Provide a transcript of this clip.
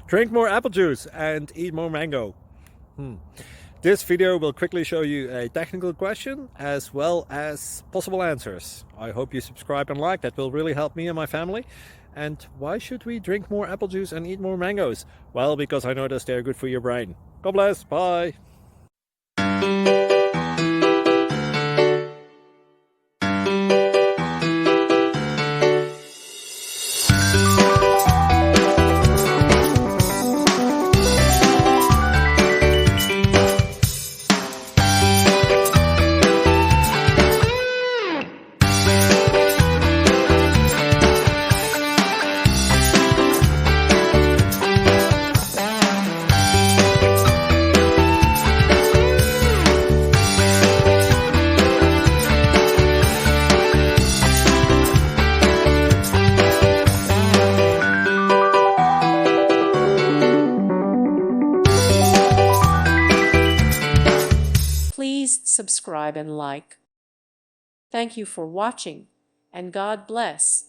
Drink more apple juice and eat more mango. This video will quickly show you a technical question as well as possible answers. I hope you subscribe and like, that will really help me and my family. And why should we drink more apple juice and eat more mangoes? Well, because I noticed they're good for your brain. God bless, bye. Please subscribe and like. Thank you for watching, and God bless.